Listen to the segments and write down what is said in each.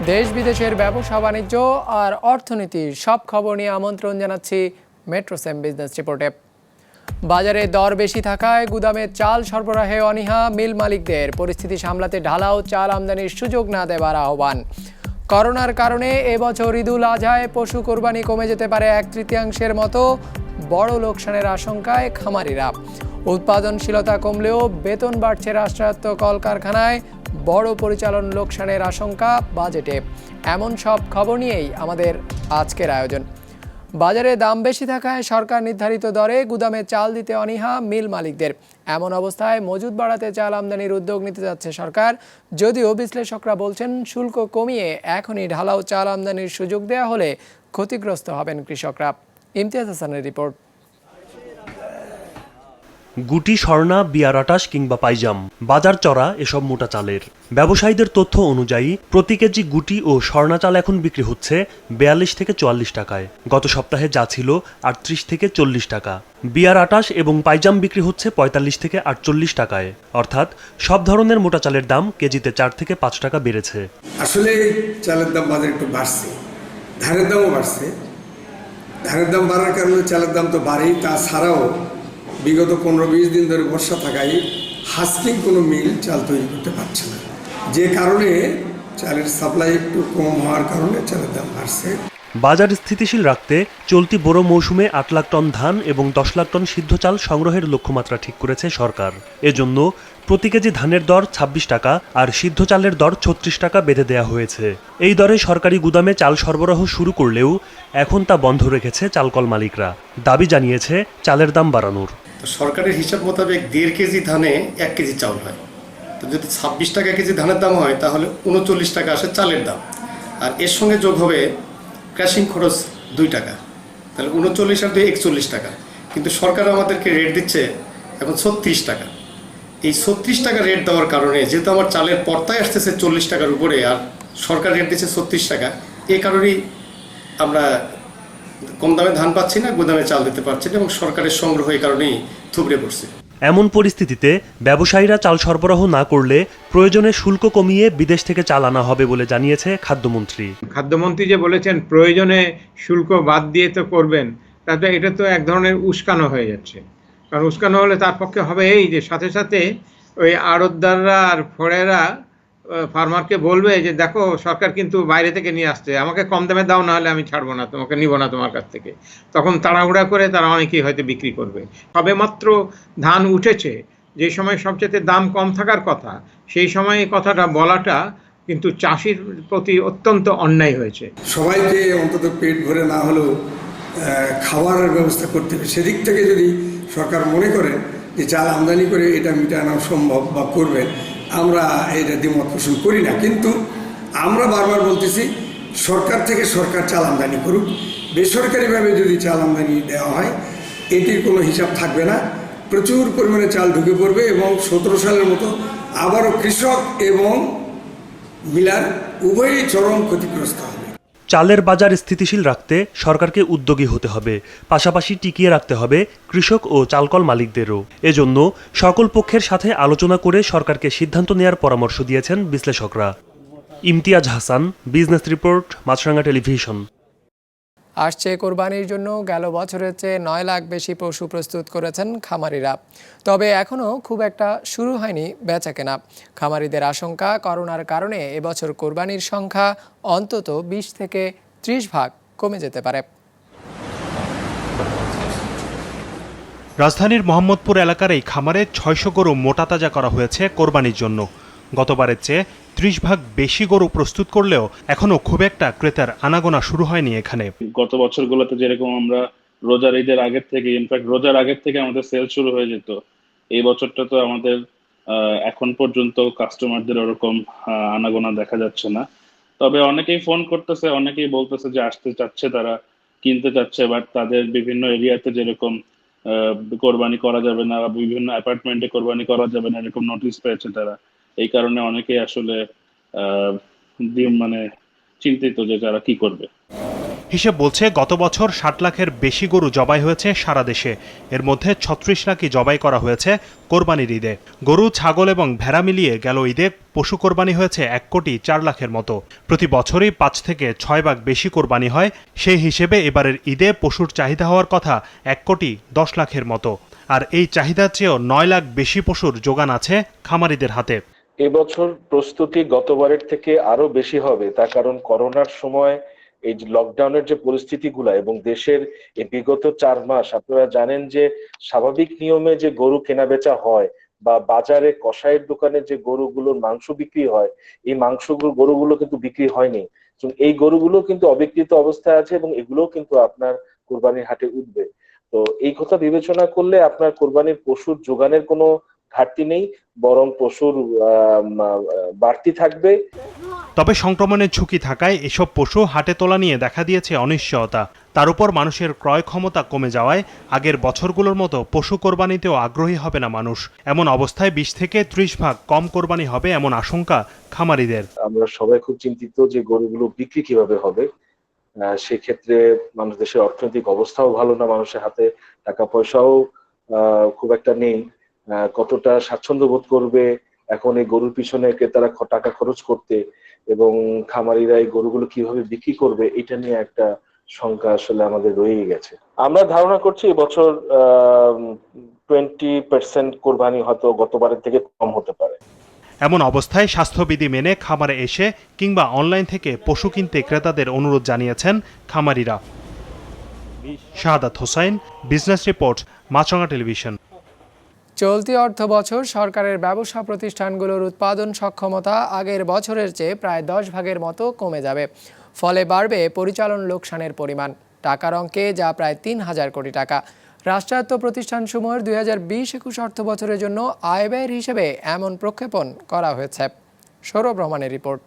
দেশ বিদেশের ব্যবসা বাণিজ্য আর অর্থনীতির সব খবর নিয়ে আমন্ত্রণ জানাচ্ছি মেট্রো সেম বিজনেস রিপোর্টে। বাজারে দর বেশি থাকায় গুদামে চাল সরবরাহে অনীহা মিল মালিকদের। পরিস্থিতি সামলাতে ঢালাও চাল আমদানির সুযোগ না দেবার আহ্বান। করোনার কারণে এবছর ঈদুল আজহায় পশু কোরবানি কমে যেতে পারে 1/3 মতো। বড় লোকসানের আশঙ্কায় খামারিরা। উৎপাদনশীলতা কমলেও বেতন বাড়ছে রাষ্ট্রায়ত্ত কলকারখানায়। বড় পরিচালন লোকসানের আশঙ্কা বাজেটে। এমন সব খবর নিয়েই আমাদের আজকের আয়োজন। বাজারে দাম বেশি থাকায় সরকার নির্ধারিত দরে গুদামে চাল দিতে অনীহা মিল মালিকদের। এমন অবস্থায় মজুদ বাড়াতে চাল আমদানির উদ্যোগ নিতে যাচ্ছে সরকার। যদিও বিশ্লেষকরা বলছেন শুল্ক কমিয়ে এখনই ঢালাও চাল আমদানির সুযোগ দেওয়া হলে ক্ষতিগ্রস্ত হবেন কৃষকরা। ইমতিয়াজ হাসানের রিপোর্ট। গুটি, স্বর্ণা, বিয়ার আটাশ কিংবা পাইজাম, বাজার চড়া এসব মোটা চালের। ব্যবসায়ীদের তথ্য অনুযায়ী প্রতি কেজি গুটি ও স্বর্ণা চাল এখন বিক্রি হচ্ছে 42 থেকে 44 টাকায়। গত সপ্তাহে যা ছিল 38 থেকে 40 টাকা। বিয়ার আটাশ এবং পাইজাম বিক্রি হচ্ছে 45 থেকে 48 টাকায়। অর্থাৎ সব ধরনের মোটা চালের দাম কেজিতে 4 থেকে 5 টাকা বেড়েছে। আসলে চালের দাম বাজারে একটু বাড়ছে, ধানের দামও বাড়ছে। ধানের দাম বাড়ার কারণে চালের দাম তো বাড়েই, তাছাড়াও বিগত 15-20 দিন ধরে বর্ষা থাকায় হাস্কিং কোনো মিল চাল তৈরি করতে পারছে না, যে কারণে চালের সাপ্লাই একটু কম হওয়ার কারণে চালের দাম বাড়ছে। বাজার স্থিতিশীল রাখতে চলতি বোরো মৌসুমে 8 লাখ টন ধান এবং 10 লাখ টন সিদ্ধ চাল সংগ্রহের লক্ষ্যমাত্রা ঠিক করেছে সরকার। এজন্য প্রতি কেজি ধানের দর 26 টাকা আর সিদ্ধ চালের দর 36 টাকা বেঁধে দেওয়া হয়েছে। এই দরে সরকারি গুদামে চাল সরবরাহ শুরু করলেও এখন তা বন্ধ রেখেছে চালকল মালিকরা। দাবি জানিয়েছে চালের দাম বাড়ানোর। সরকারের হিসাব মোতাবেক 1.5 কেজি ধানে 1 কেজি চাউল হয়। তো যদি 26 টাকা কেজি ধানের দাম হয় তাহলে 39 টাকা আসে চালের দাম, আর এর সঙ্গে যোগ হবে ক্র্যাশিং খরচ 2 টাকা, তাহলে 39 আর 2 41 টাকা। কিন্তু সরকার আমাদেরকে রেট দিচ্ছে এখন 36 টাকা। এই 36 টাকা রেট দেওয়ার কারণে যেহেতু আমার চালের পর্তায় আসতেছে 40 টাকার উপরে আর সরকার রেট দিচ্ছে 36 টাকা, এই কারণেই আমরা কম দামে ধান পাচ্ছি না, গুদামে চাল দিতে পারছি না এবং সরকারের সংগ্রহ এই কারণেই থুবড়ে পড়ছে। এমন পরিস্থিতিতে ব্যবসায়ীরা চাল সরবরাহ না করলে প্রয়োজনে শুল্ক কমিয়ে বিদেশ থেকে চাল আনা হবে বলে জানিয়েছে খাদ্যমন্ত্রী। খাদ্যমন্ত্রী যে বলেছেন প্রয়োজনে শুল্ক বাদ দিয়ে তো করবেন, তাতে এটা তো এক ধরনের উস্কানো হয়ে যাচ্ছে। কারণ উস্কানো হলে তার পক্ষে হবে এই যে সাথে সাথে ওই আড়তদাররা আর ফড়েরা ফার্মারকে বলবে যে দেখো সরকার কিন্তু বাইরে থেকে নিয়ে আসছে, আমাকে কম দামে দাও, না হলে আমি ছাড়বো না, তোমাকে নিব না তোমার কাছ থেকে। তখন তাড়াহুড়া করে তারা অনেকেই হয়তো বিক্রি করবে। সবেমাত্র ধান উঠেছে, যে সময় সবচেয়ে দাম কম থাকার কথা, সেই সময় এই কথাটা বলাটা কিন্তু চাষির প্রতি অত্যন্ত অন্যায় হয়েছে। সবাইকে অন্তত পেট ভরে না হলেও খাবারের ব্যবস্থা করতে হবে। সেদিক থেকে যদি সরকার মনে করে যে চাল আমদানি করে এটা মিটানো সম্ভব বা করবেন, আমরা এটা দ্বিমত পোষণ করি না। কিন্তু আমরা বারবার বলতেছি সরকার থেকে সরকার চাল আমদানি করুক। বেসরকারিভাবে যদি চাল আমদানি দেওয়া হয় এটির কোনো হিসাব থাকবে না, প্রচুর পরিমাণে চাল ঢুকে পড়বে এবং 17 সালের মতো আবারও কৃষক এবং মিলার উভয়ই চরম ক্ষতিগ্রস্ত হবে। চালের বাজার স্থিতিশীল রাখতে সরকারকে উদ্যোগী হতে হবে, পাশাপাশি টিকিয়ে রাখতে হবে কৃষক ও চালকল মালিকদেরও। এজন্য সকল পক্ষের সাথে আলোচনা করে সরকারকে সিদ্ধান্ত নেয়ার পরামর্শ দিয়েছেন বিশ্লেষকরা। ইমতিয়াজ হাসান, বিজনেস রিপোর্ট, মাছরাঙা টেলিভিশন। আসছে কোরবানির জন্য গেল বছরের চেয়ে 9 লাখ বেশি পশু প্রস্তুত করেছেন খামারিরা। তবে এখনও খুব একটা শুরু হয়নি বেচাকেনা। খামারিদের আশঙ্কা করোনার কারণে এবছর কোরবানির সংখ্যা অন্তত 20 থেকে 30 ভাগ কমে যেতে পারে। রাজধানীর মোহাম্মদপুর এলাকার এই খামারে 600 গরু মোটা তাজা করা হয়েছে কোরবানির জন্য। গতবারের চেয়ে 30 ভাগ বেশি গরু প্রস্তুত করলেও এখনো খুব একটা ক্রেতার আনাগোনা শুরু হয়নি এখানে। গত বছরগুলোতে যেরকম আমরা রোজার ঈদের আগের থেকে, ইনফ্যাক্ট রোজার আগের থেকে আমাদের সেল শুরু হয়ে যেত, এই বছরটা তো আমাদের এখন পর্যন্ত কাস্টমারদের ওরকম আনাগোনা দেখা যাচ্ছে না। তবে অনেকেই ফোন করতেছে, অনেকেই বলতেছে যে আসতে চাচ্ছে, তারা কিনতে চাচ্ছে, বাট তাদের বিভিন্ন এরিয়াতে যেরকম কোরবানি করা যাবে না, বিভিন্ন অ্যাপার্টমেন্টে কোরবানি করা যাবে না এরকম নোটিশ পেয়েছে তারা। এই কারণে অনেকেই আসলে মানে চিন্তিত যে তারা কি করবে। হিসেব বলছে গত বছর 60 লাখের বেশি গরু জবাই হয়েছে সারা দেশে। এর মধ্যে 36 লাখই জবাই করা হয়েছে কোরবানির ঈদে। গরু, ছাগল এবং ভেড়া মিলিয়ে গেল ঈদে পশু কোরবানি হয়েছে 1 কোটি 4 লাখের মতো। প্রতি বছরই 5 থেকে 6 ভাগ বেশি কোরবানি হয়। সেই হিসেবে এবারের ঈদে পশুর চাহিদা হওয়ার কথা 1 কোটি 10 লাখের মতো। আর এই চাহিদার চেয়েও 9 লাখ বেশি পশুর যোগান আছে খামারিদের হাতে। এবছর প্রস্তুতি গতবারের থেকে আরো বেশি হবে, তার কারণ করোনার সময় এই যে লকডাউনের যে পরিস্থিতিগুলো এবং দেশের এই বিগত 4 মাস আপনারা জানেন যে স্বাভাবিক নিয়মে যে গরু কেনা বেচা হয় বা বাজারে কসাইয়ের দোকানে যে গরুগুলোর মাংস বিক্রি হয়, এই গরুগুলো কিন্তু বিক্রি হয়নি। এই গরুগুলো কিন্তু অবিকৃত অবস্থায় আছে এবং এগুলোও কিন্তু আপনার কোরবানির হাটে উঠবে। তো এই কথা বিবেচনা করলে আপনার কোরবানির পশুর যোগানের কোনো ঘাটতি নেই, বরং পশুর বাড়তি থাকবে। তবে সংক্রমণের ঝুঁকি থাকায় এসব পশু হাটে তোলা নিয়ে দেখা দিয়েছে অনিশ্চয়তা। তার উপর মানুষের ক্রয় ক্ষমতা কমে যাওয়ায় আগের বছরগুলোর মতো পশু কোরবানিতেও আগ্রহী হবে না মানুষ। এমন অবস্থায় 20 থেকে 30 ভাগ কম কোরবানি হবে এমন আশঙ্কা খামারিদের। আমরা সবাই খুব চিন্তিত যে গরুগুলো বিক্রি কিভাবে হবে। সেক্ষেত্রে মানুষ দেশের অর্থনৈতিক অবস্থাও ভালো না, মানুষের হাতে টাকা পয়সাও খুব একটা নেই। কতটা স্বাচ্ছন্দ্য বোধ করবে এখন এই গরুর পিছনে ক্রেতারা টাকা খরচ করতে, এবং খামারিরা এই গরুগুলো কিভাবে বিক্রি করবে, এটা নিয়ে একটা শঙ্কা আসলে আমাদের রয়েই গেছে। আমরা ধারণা করছি এবছর 20% কোরবানি হয়তো গতবারের থেকে কম হতে পারে। এমন অবস্থায় স্বাস্থ্যবিধি মেনে খামারে এসে কিংবা অনলাইন থেকে পশু কিনতে ক্রেতাদের অনুরোধ জানিয়েছেন খামারিরা। শাহাদাত হোসাইন, বিজনেস রিপোর্ট, মাছরাঙা টেলিভিশন। চলতি অর্থ বছর সরকারের ব্যবসা প্রতিষ্ঠানগুলোর উৎপাদন সক্ষমতা আগের বছরের চেয়ে প্রায় 10 ভাগের মতো কমে যাবে। ফলে বাড়বে পরিচালন লোকসানের পরিমাণ টাকার অঙ্কে, যা প্রায় 3000 কোটি টাকা। রাষ্ট্রায়ত্ত প্রতিষ্ঠানসমূহের 2020-21 অর্থ বছরের জন্য আয় ব্যয়ের হিসেবে এমন প্রক্ষেপণ করা হয়েছে। সৌরভ রহমানের রিপোর্ট।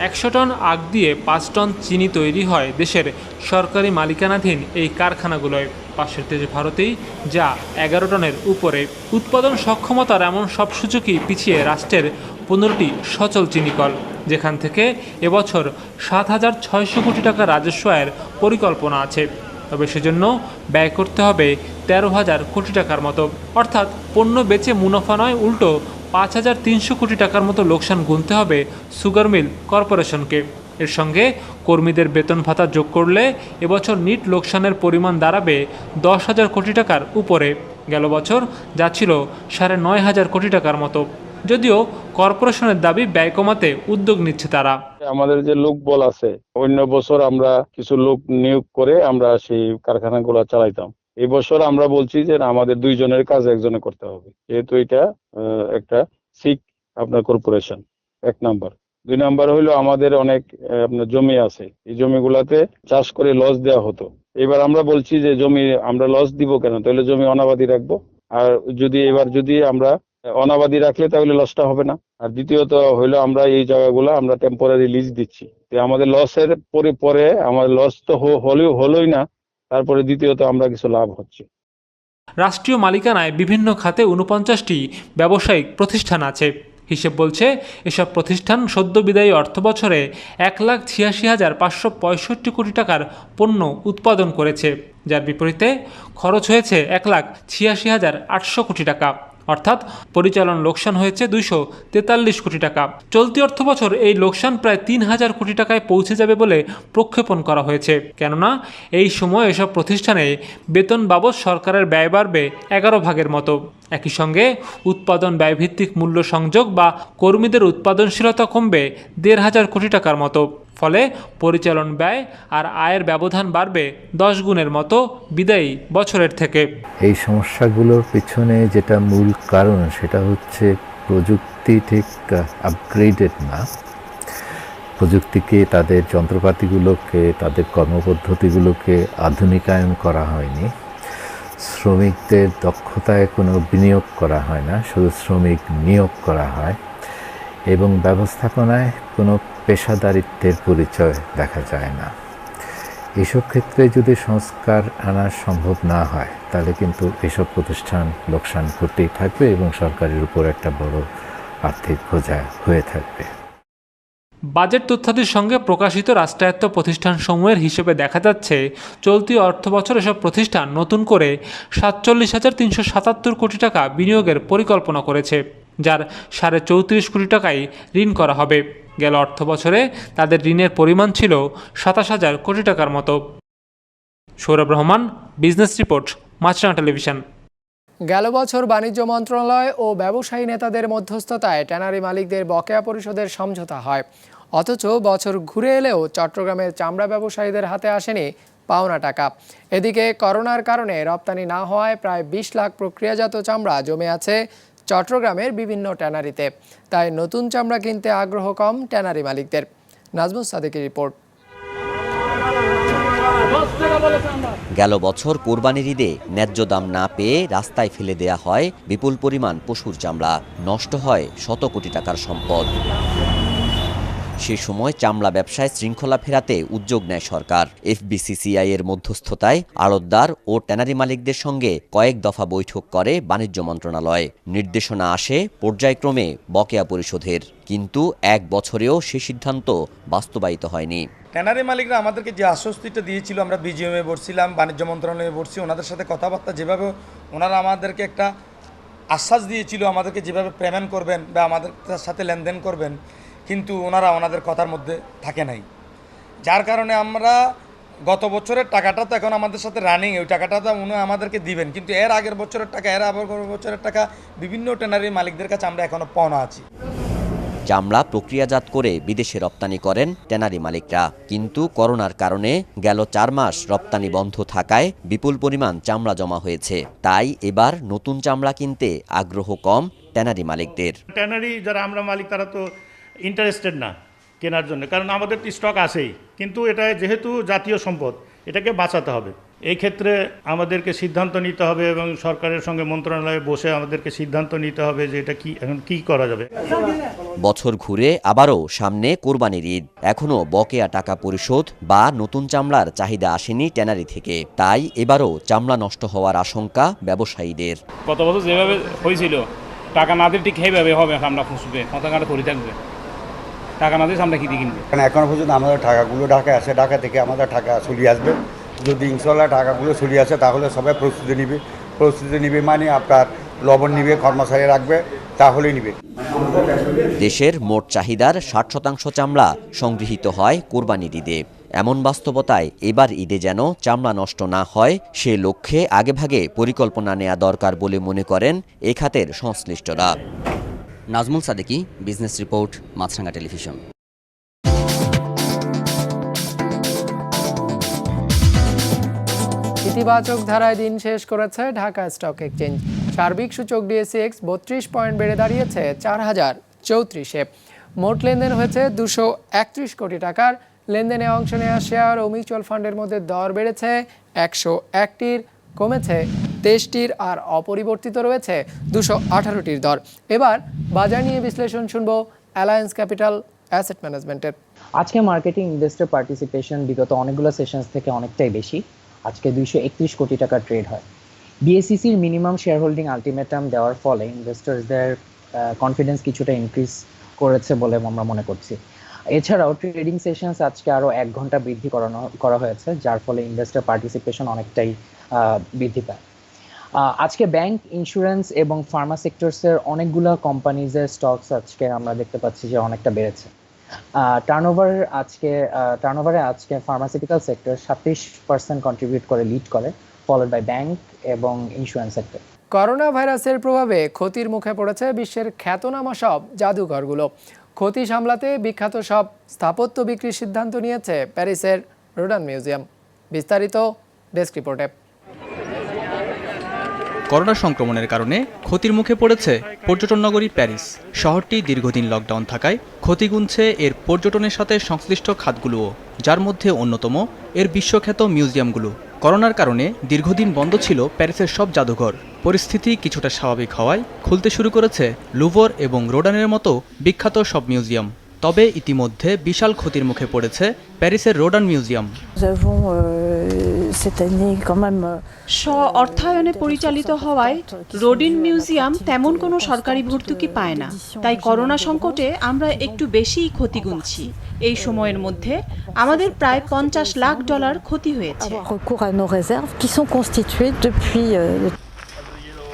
100 টন আখ দিয়ে 5 টন চিনি তৈরি হয় দেশের সরকারি মালিকানাধীন এই কারখানাগুলোয়। পাশের দেশ ভারতেই যা 11 টনের উপরে। উৎপাদন সক্ষমতার এমন সব সূচকই পিছিয়ে রাষ্ট্রের 15টি সচল চিনিকল, যেখান থেকে এবছর 7600 কোটি টাকা রাজস্ব আয়ের পরিকল্পনা আছে। তবে সেজন্য ব্যয় করতে হবে 13,000 কোটি টাকার মতো। অর্থাৎ পণ্য বেচে মুনাফা নয়, উল্টো 5300 কোটি টাকার মতো লোকসান গুনতে হবে সুগার মিল কর্পোরেশনকে। এর সঙ্গে কর্মীদের বেতন ভাতা যোগ করলে এবছর নিট লোকসানের পরিমাণ দাঁড়াবে 10,000 কোটি টাকার উপরে। গেল বছর যা ছিল 9,500 কোটি টাকার মতো। যদিও কর্পোরেশনের দাবি ব্যয় কমাতে উদ্যোগ নিচ্ছে তারা। আমাদের যে লোকবল আছে, অন্য বছর আমরা কিছু লোক নিয়োগ করে আমরা সেই কারখানাগুলো চালাইতাম। এই বছর আমরা বলছি যে আমাদের 2 জনের কাজ একজনে করতে হবে, যেহেতু এটা একটা সিক আপনার কর্পোরেশন। 1 নাম্বার। 2 নাম্বার হইলো আমাদের অনেক আপনার জমি আছে, এই জমিগুলাতে চাষ করে লস দেওয়া হতো। এবার আমরা বলছি যে জমি আমরা লস দিব কেন, তাহলে জমি অনাবাদি রাখবো। আর যদি আমরা অনাবাদি রাখলে তাহলে লসটা হবে না। আর দ্বিতীয়ত হইলো আমরা এই জায়গাগুলো আমরা টেম্পোরারি লিজ দিচ্ছি, আমাদের লসের পরে আমাদের লস তো হলোই না, তারপরে দ্বিতীয়ত আমরা কিছু লাভ হচ্ছে। রাষ্ট্রীয় মালিকানায় বিভিন্ন খাতে 49টি ব্যবসায়িক প্রতিষ্ঠান আছে। হিসেব বলছে এসব প্রতিষ্ঠান সদ্য বিদায়ী অর্থ বছরে 1,86,565 কোটি টাকার পণ্য উৎপাদন করেছে, যার বিপরীতে খরচ হয়েছে 1,86,800 কোটি টাকা। অর্থাৎ পরিচালন লোকসান হয়েছে 243 কোটি টাকা। চলতি অর্থ বছর এই লোকসান প্রায় 3000 কোটি টাকায় পৌঁছে যাবে বলে প্রক্ষেপণ করা হয়েছে। কেননা এই সময় এসব প্রতিষ্ঠানে বেতন বাবদ সরকারের ব্যয় বাড়বে 11 ভাগের মতো। একই সঙ্গে উৎপাদন ব্যয়ভিত্তিক মূল্য সংযোগ বা কর্মীদের উৎপাদনশীলতা কমবে 1,500 কোটি টাকার মতো। ফলে পরিচালন ব্যয় আর আয়ের ব্যবধান বাড়বে 10 গুণের মতো বিদায়ী বছরের থেকে। এই সমস্যাগুলোর পিছনে যেটা মূল কারণ, সেটা হচ্ছে প্রযুক্তি ঠিক আপগ্রেডেড না। প্রযুক্তিকে, তাদের যন্ত্রপাতিগুলোকে, তাদের কর্মপদ্ধতিগুলোকে আধুনিকায়ন করা হয়নি। শ্রমিকদের দক্ষতায় কোনো বিনিয়োগ করা হয় না, শুধু শ্রমিক নিয়োগ করা হয়। এবং ব্যবস্থাপনায় কোনো পেশাদারিত্বের পরিচয় দেখা যায় না। এসব ক্ষেত্রে যদি সংস্কার আনা সম্ভব না হয়, তাহলে কিন্তু এসব প্রতিষ্ঠান লোকসান করতেই থাকবে এবং সরকারের উপর একটা বড় আর্থিক বোঝা হয়ে থাকবে। বাজেট তথ্যাদির সঙ্গে প্রকাশিত রাষ্ট্রায়ত্ত প্রতিষ্ঠানসমূহের হিসেবে দেখা যাচ্ছে চলতি অর্থবছর এসব প্রতিষ্ঠান নতুন করে ৪৭,৩৭৭ কোটি টাকা বিনিয়োগের পরিকল্পনা করেছে, যার ৩.৩৪ কোটি টাকাই ঋণ করা হবে। গেল অর্থবছরে তাদের ঋণের পরিমাণ ছিল ২৭,০০০ কোটি টাকার মতো। সৌরভ রহমান, বিজনেস রিপোর্ট, মাছরাঙা টেলিভিশন। গেল বছর বাণিজ্য মন্ত্রণালয় ও ব্যবসায়ী নেতাদের মধ্যস্থতায় ট্যানারি মালিকদের বকেয়া পরিশোধের সমঝোতা হয়। অথচ বছর ঘুরে এলেও চট্টগ্রামের চামড়া ব্যবসায়ীদের হাতে আসেনি পাওনা টাকা। এদিকে করোনার কারণে রপ্তানি না হওয়ায় প্রায় ২০ লাখ প্রক্রিয়াজাত চামড়া জমে আছে চট্টগ্রামের বিভিন্ন ট্যানারিতে। তাই নতুন চামড়া কিনতে আগ্রহ কম ট্যানারি মালিকদের। নাজমুস সাদেকের রিপোর্ট। গেল বছর কোরবানির ঈদে ন্যায্য দাম না পেয়ে রাস্তায় ফেলে দেয়া হয় বিপুল পরিমাণ পশুর চামড়া, নষ্ট হয় শত কোটি টাকার সম্পদ। সে সময় চামড়া ব্যবসায় শৃঙ্খলা ফেরাতে উদ্যোগ নেয় সরকার। এফবিসিসিআই এর মধ্যস্থতায় আড়তদার ও ট্যানারি মালিকদের সঙ্গে কয়েক দফা বৈঠক করে বাণিজ্য মন্ত্রণালয়। নির্দেশনা আসে পর্যায়ক্রমে বকেয়া পরিশোধের, কিন্তু এক বছরেও সে সিদ্ধান্ত বাস্তবায়িত হয়নি। ট্যানারি মালিকরা আমাদেরকে যে আশ্বস্তিটা দিয়েছিল, আমরা বিজিএমে বসছিলাম, বাণিজ্য মন্ত্রণালয়ে বসছি, ওনাদের সাথে কথাবার্তা যেভাবে ওনারা আমাদেরকে একটা আশ্বাস দিয়েছিল আমাদেরকে যেভাবে পেমেন্ট করবেন বা আমাদের সাথে লেনদেন করবেন, কিন্তু ওনারা ওনাদের কথার মধ্যে থাকে নাই। যার কারণে আমরা গত বছরের টাকাটা তো এখন আমাদের সাথে রানিং, ওই টাকাটা তো উনি আমাদেরকে দিবেন, কিন্তু এর আগের বছরের টাকা, এর আগের বছরের টাকা বিভিন্ন ট্যানারি মালিকদের কাছে আমরা এখনও পাওনা আছি। চামড়া প্রক্রিয়াজাত করে বিদেশে রপ্তানি করেন ট্যানারি মালিকরা, কিন্তু করোনার কারণে গেল ৪ মাস রপ্তানি বন্ধ থাকায় বিপুল পরিমাণ চামড়া জমা হয়েছে। তাই এবার নতুন চামড়া কিনতে আগ্রহ কম ট্যানারি মালিকদের। ট্যানারি যারা আমরা মালিক তারা তো ইন্টারেস্টেড না কেনার জন্য, কারণ আমাদের স্টক আছেই, কিন্তু এটা যেহেতু জাতীয় সম্পদ, এটাকে বাঁচাতে হবে। এই ক্ষেত্রে আমাদেরকে সিদ্ধান্ত নিতে হবে এবং সরকারের সঙ্গে মন্ত্রণালয়ে বসে আমাদেরকে সিদ্ধান্ত নিতে হবে যে এটা এখন কি করা যাবে। বছর ঘুরে আবারও সামনে কোরবানির ঈদ, এখনো বকেয়া টাকা পরিশোধ বা নতুন চামড়ার চাহিদা আসেনি ট্যানারি থেকে। তাই এবারও চামড়া নষ্ট হওয়ার আশঙ্কা ব্যবসায়ীদের। গত বছর যেভাবে হয়েছিল টাকা না দিলে ঠিক সেইভাবে হবে, আমরা ফুসবে মাথাঘাটা করে থাকবে, টাকা না দিয়ে আমরা কি দিয়ে কিনবে। এখনো পর্যন্ত আমাদের টাকাগুলো ঢাকায় আসে, ঢাকা থেকে আমাদের টাকা চলে আসবে। যদি ইনশাল্লাহ টাকাগুলো চলে আসে তাহলে সবাই প্রস্তুতি নিবে মানে আপনার লবণ নিবে, কর্মচারী রাখবে, তাহলেই নিবে। দেশের মোট চাহিদার ৬০% চামড়া সংগৃহীত হয় কোরবানির ঈদে। এমন বাস্তবতায় এবার ঈদে যেন চামড়া নষ্ট না হয় সে লক্ষ্যে আগেভাগে পরিকল্পনা নেওয়া দরকার বলে মনে করেন এ খাতের সংশ্লিষ্টরা। নাজমুল সাদেকি, বিজনেস রিপোর্ট, মাছরাঙা টেলিভিশন। ইতিবাচক ধারায় দিন শেষ করেছে ঢাকা স্টক এক্সচেঞ্জ। সার্বিক সূচক ডিএসইএক্স ৩২ পয়েন্ট বেড়ে দাঁড়িয়েছে ৪,০৩৪-এ। মোট লেনদেন হয়েছে ২৩১ কোটি টাকার। লেনদেনে অংশ নেওয়া শেয়ার ও মিউচুয়াল ফান্ডের মধ্যে দর বেড়েছে ১০১টির, কমেছে ২৩টির, আর অপরিবর্তিত রয়েছে ২১৮টির দর। এবার বাজার নিয়ে বিশ্লেষণ শুনবো অ্যালায়েন্স ক্যাপিটাল অ্যাসেট ম্যানেজমেন্টের। আজকে মার্কেটে ইনভেস্টর পার্টিসিপেশন বিগত অনেকগুলো সেশনস থেকে অনেকটাই বেশি। আজকে ২৩১ কোটি টাকা ট্রেড হয়। বিএসইসির মিনিমাম শেয়ার হোল্ডিং আলটিমেটাম দেওয়ার ফলে ইনভেস্টরসদের কনফিডেন্স কিছুটা ইনক্রিজ করেছে বলে আমরা মনে করছি। এছাড়াও ট্রেডিং সেশনস আজকে আরও ১ ঘন্টা বৃদ্ধি করা হয়েছে, যার ফলে ইনভেস্টর পার্টিসিপেশন অনেকটাই বৃদ্ধি পায়। আজকে ব্যাংক, ইন্স্যুরেন্স এবং ফার্মা সেক্টরসের অনেকগুলো কোম্পানিজের স্টকস আজকে আমরা দেখতে পাচ্ছি যে অনেকটা বেড়েছে। টার্নওভারে আজকে ফার্মাসিউটিক্যাল সেক্টর ২৭% কন্ট্রিবিউট করে, লিড করে, ফলোড বাই ব্যাংক এবং ইন্স্যুরেন্স সেক্টর। করোনা ভাইরাসের প্রভাবে ক্ষতির মুখে পড়েছে বিশ্বের খ্যাতনামা সব জাদুঘরগুলো। ক্ষতি সামলাতে বিখ্যাত সব স্থাপত্য বিক্রির সিদ্ধান্ত নিয়েছে প্যারিসের রোডান মিউজিয়াম। বিস্তারিত ডেস্ক রিপোর্টে। করোনা সংক্রমণের কারণে ক্ষতির মুখে পড়েছে পর্যটন নগরী প্যারিস। শহরটি দীর্ঘদিন লকডাউন থাকায় ক্ষতি গুনছে এর পর্যটনের সাথে সংশ্লিষ্ট খাতগুলোও, যার মধ্যে অন্যতম এর বিশ্বখ্যাত মিউজিয়ামগুলো। করোনার কারণে দীর্ঘদিন বন্ধ ছিল প্যারিসের সব জাদুঘর। পরিস্থিতি কিছুটা স্বাভাবিক হওয়ায় খুলতে শুরু করেছে লুভর এবং রোডানের মতো বিখ্যাত সব মিউজিয়াম। তবে ইতিমধ্যে বিশাল ক্ষতির মুখে পড়েছে প্যারিসের রোডান মিউজিয়াম। অর্থায়নে পরিচালিত হওয়ায় রোডিন মিউজিয়াম তেমন কোনো সরকারি ভর্তুকি পায় না, তাই করোনা সংকটে আমরা একটু বেশিই ক্ষতি গুনছি। এই সময়ের মধ্যে আমাদের প্রায় $50 লাখ ক্ষতি হয়েছে।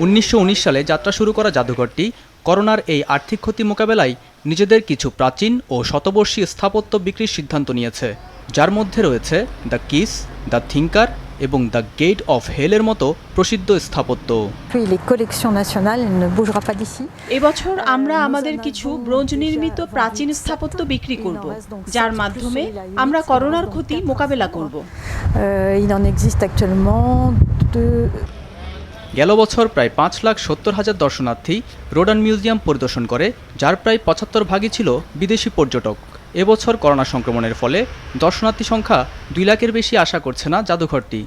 1919 সালে যাত্রা শুরু করা জাদুঘরটি করোনার এই আর্থিক ক্ষতি মোকাবেলায় নিজেদের কিছু প্রাচীন ও শতবর্ষী স্থাপত্য বিক্রির সিদ্ধান্ত নিয়েছে, যার মধ্যে রয়েছে দ্য কিস, দ্য থিঙ্কার এবং দ্য গেট অফ হেলের মতো প্রসিদ্ধ স্থাপত্য। এবছর আমরা আমাদের কিছু ব্রোঞ্জ নির্মিত প্রাচীন স্থাপত্য বিক্রি করব, যার মাধ্যমে আমরা করোনার ক্ষতি মোকাবেলা করব। গেল বছর প্রায় 5,70,000 দর্শনার্থী রোডান মিউজিয়াম পরিদর্শন করে, যার প্রায় 75% ছিল বিদেশি পর্যটক। এবছর করোনা সংক্রমণের ফলে দর্শনার্থী সংখ্যা 2 লাখের বেশি আশা করছে না জাদুঘরটি।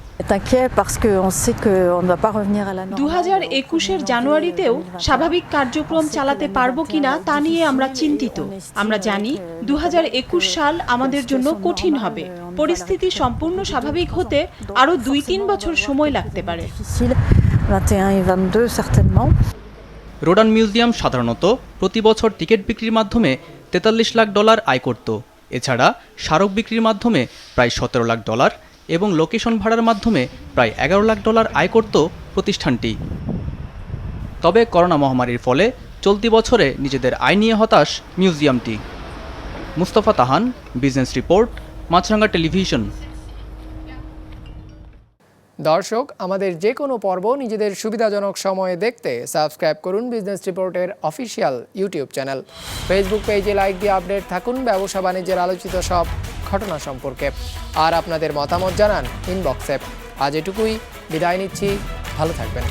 2021 জানুয়ারিতেও স্বাভাবিক কার্যক্রম চালাতে পারবো কিনা তা নিয়ে আমরা চিন্তিত। আমরা জানি 2021 সাল আমাদের জন্য কঠিন হবে। পরিস্থিতি সম্পূর্ণ স্বাভাবিক হতে আরও 2-3 বছর সময় লাগতে পারে। রোডান মিউজিয়াম সাধারণত প্রতি বছর টিকিট বিক্রির মাধ্যমে $43 লাখ আয় করত। এছাড়া স্মারক বিক্রির মাধ্যমে প্রায় $17 লাখ এবং লোকেশন ভাড়ার মাধ্যমে প্রায় $11 লাখ আয় করত প্রতিষ্ঠানটি। তবে করোনা মহামারীর ফলে চলতি বছরে নিজেদের আয় নিয়ে হতাশ মিউজিয়ামটি। মুস্তফা তাহান, বিজনেস রিপোর্ট, মাছরাঙ্গা টেলিভিশন। দর্শক, আমাদের যে কোনো পর্ব নিজেদের সুবিধাজনক সময়ে দেখতে সাবস্ক্রাইব করুন বিজনেস রিপোর্টের অফিসিয়াল ইউটিউব চ্যানেল। ফেসবুক পেজে লাইক দিয়ে আপডেট থাকুন ব্যবসা বাণিজ্যের আলোচিত সব ঘটনা সম্পর্কে। আর আপনাদের মতামত জানান ইনবক্সে। আজ এটুকুই, বিদায় নিচ্ছি, ভালো থাকবেন।